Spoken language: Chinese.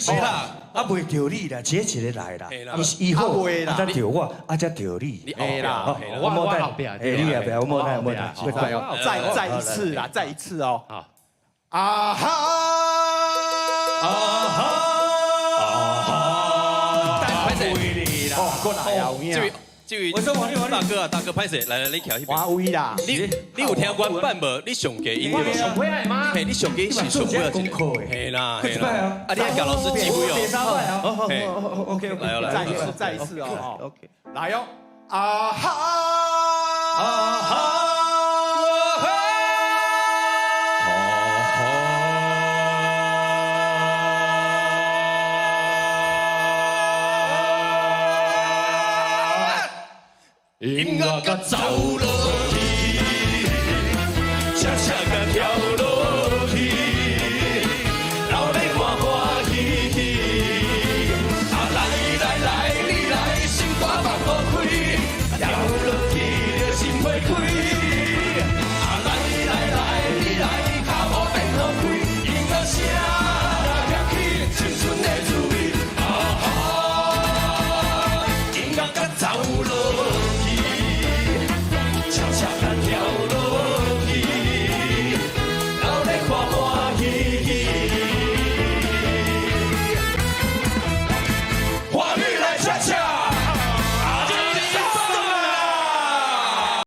是啦，啊袂着你啦，一个来啦，以啊后袂啦才着我，啊才着你。你嘿啦，我莫带，你后壁我莫带，莫带，再一次啦，再一次哦。好，啊哈啊哈，拍谁？哦，过来啊，有影。这位大哥啊，大哥拍谁？来，你徛迄边。华为啦，你有听过版无？你上给音乐上会爱吗？嘿，你上给是上不了一个。嘿啦，嘿啦。啊，你还教老师机会哦。嘿 OK， 来哦来。再一次哦。OK， 来哦。啊哈啊哈。音乐甲走落去。